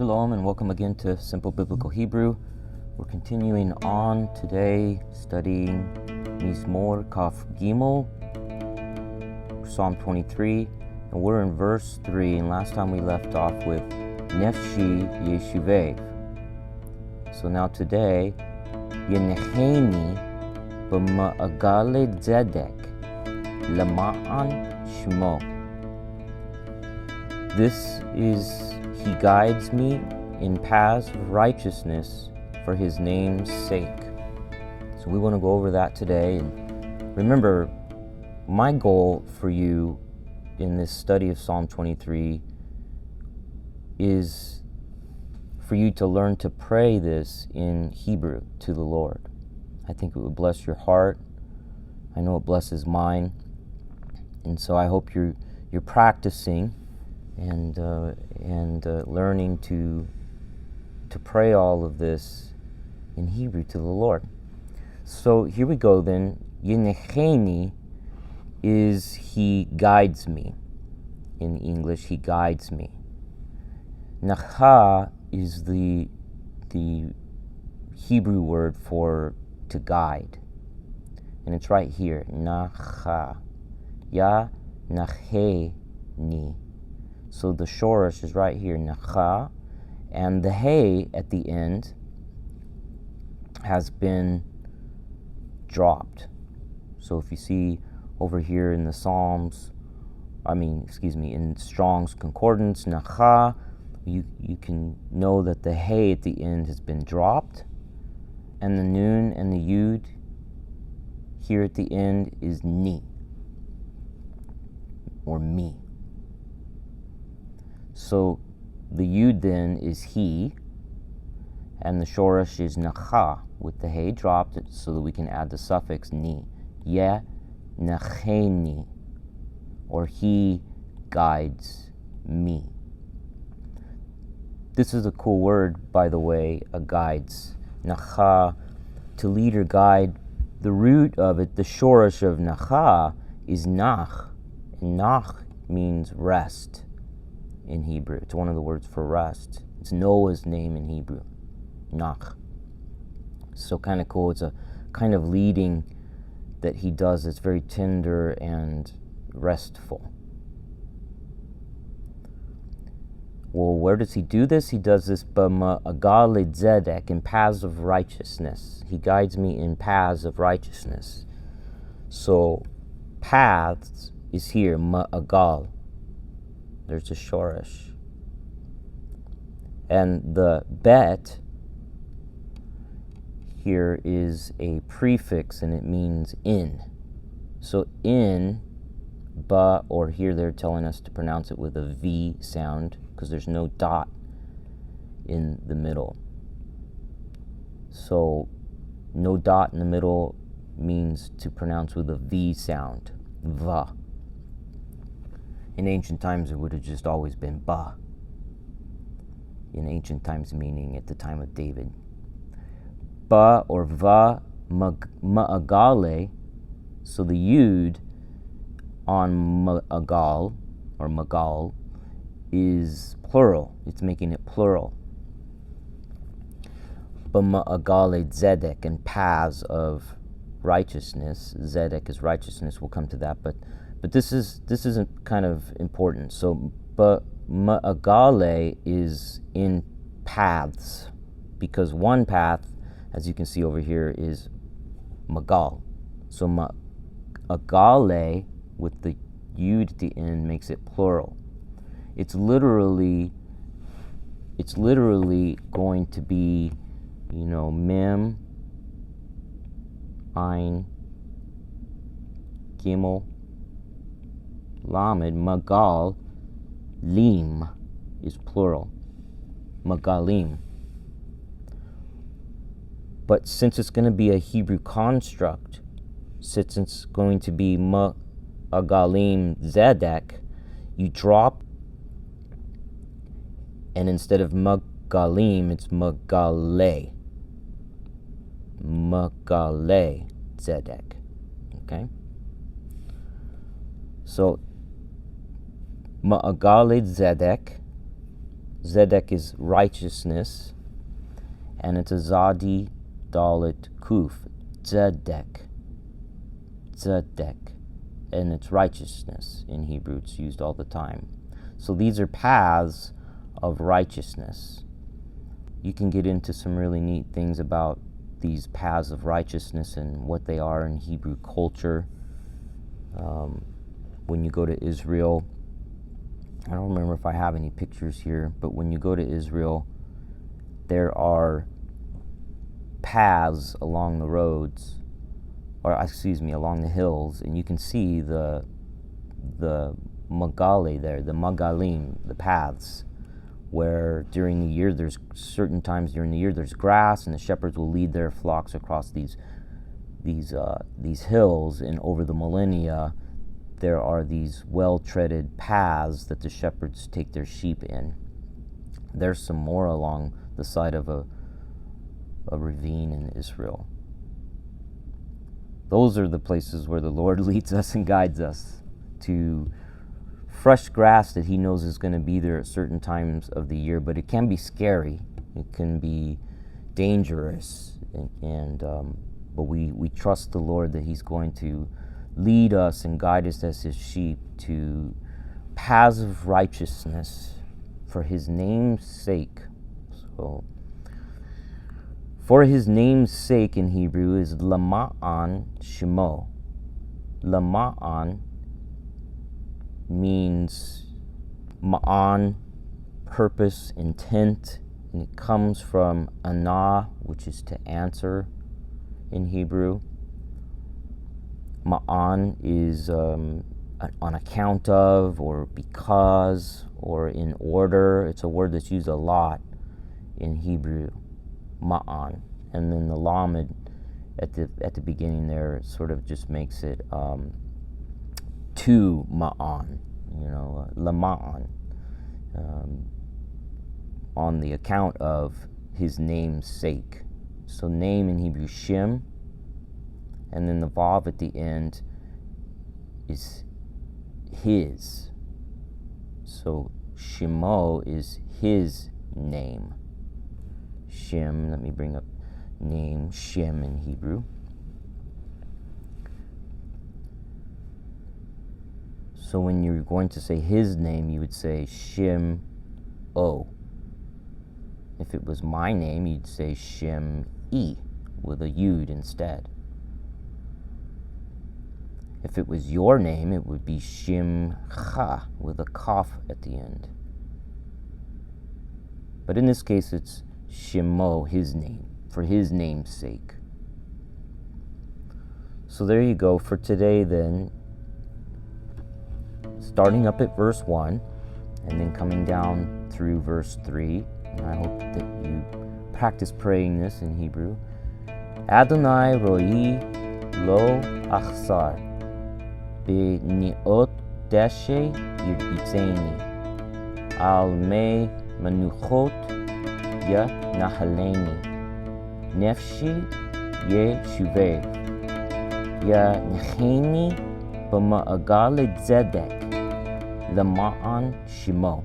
Shalom and welcome again to Simple Biblical Hebrew. We're continuing on today studying Mizmor Kaf Gimel, Psalm 23, and we're in verse 3, and last time we left off with Nefshi Yeshuvev. So now today, Yenecheni b'ma'agale tzedek lama'an shmo. This is He guides me in paths of righteousness for His name's sake. So we want to go over that today. And remember, my goal for you in this study of Psalm 23 is for you to learn to pray this in Hebrew to the Lord. I think it would bless your heart. I know it blesses mine. And so I hope you're practicing and learning to pray all of this in Hebrew to the Lord. So here we go then. Yenecheni is He guides me. In English, He guides me. Nacha is the Hebrew word for to guide. And it's right here. Nacha. Ya nacheni. So the shoresh is right here, nacha, and the hey at the end has been dropped. So if you see over here in the Psalms, in Strong's Concordance, nacha, you can know that the hey at the end has been dropped, and the noon and the yud here at the end is ni, or me. So the yud then is He, and the shoresh is nacha, with the hey dropped so that we can add the suffix ni. Ye nacheni, or He guides me. This is a cool word, by the way, a guides. Nacha, to lead or guide. The root of it, the shoresh of nacha, is nach, and nach means rest. In Hebrew, it's one of the words for rest. It's Noah's name in Hebrew, Nach. So kind of cool. It's a kind of leading that he does that's very tender and restful. Well, where does he do this? He does this b'ma'agale tzedek, in paths of righteousness. He guides me in paths of righteousness. So paths is here, ma'agal. There's a shoresh. And the bet here is a prefix, and it means in. So in, ba, or here they're telling us to pronounce it with a V sound because there's no dot in the middle. So no dot in the middle means to pronounce with a V sound, va. In ancient times, it would have just always been ba. In ancient times, meaning at the time of David. Ba or va ma'agale, so the yud on ma'agal, or magal, is plural. It's making it plural. B'ma'agale tzedek, and paths of righteousness. Tzedek is righteousness. We'll come to that, but this isn't kind of important. So, but ma'agale is in paths, because one path, as you can see over here, is magal. So ma'agale with the yud at the end makes it plural. It's literally going to be, mem, ein, gimel, lamed, magal, lim is plural. Magalim. But since it's going to be a Hebrew construct, since it's going to be ma'agalim zedek, you drop, and instead of magalim, it's magale. Magale zedek. Okay? So Ma'agale Zedek, Zedek is righteousness, and it's a Zadi Dalit Kuf, Zedek, and it's righteousness in Hebrew. It's used all the time. So these are paths of righteousness. You can get into some really neat things about these paths of righteousness and what they are in Hebrew culture. When you go to Israel, I don't remember if I have any pictures here, but when you go to Israel, there are paths along the roads, along the hills, and you can see the Magali there, the Magalim, the paths, where during the year, there's certain times during the year there's grass, and the shepherds will lead their flocks across these hills, and over the millennia, there are these well-treaded paths that the shepherds take their sheep in. There's some more along the side of a ravine in Israel. Those are the places where the Lord leads us and guides us to fresh grass that He knows is going to be there at certain times of the year, but it can be scary. It can be dangerous, but we trust the Lord that He's going to lead us and guide us as His sheep to paths of righteousness for His name's sake. So, for His name's sake in Hebrew is Lama'an Shemo. Lama'an means ma'an, purpose, intent, and it comes from ana, which is to answer in Hebrew. Ma'an is on account of, or because, or in order. It's a word that's used a lot in Hebrew, ma'an. And then the lamed at the beginning there sort of just makes it to ma'an, lama'an, on the account of His name's sake. So name in Hebrew, Shem, and then the vav at the end is His. So Shemo is His name. Shem, let me bring up name, Shem in Hebrew. So when you're going to say His name, you would say Shem O. If it was my name, you'd say Shem E with a Yud instead. If it was your name, it would be Shimcha with a Kaf at the end. But in this case, it's Shemo, His name, for His name's sake. So there you go for today then. Starting up at verse 1 and then coming down through verse 3. And I hope that you practice praying this in Hebrew. Adonai roi lo achsar b'ni'ot deshe yirbitzeni al me manuchot ya nahaleni nefshi ye shuvev ya necheni b'ma'agal zedek lama'an shemo.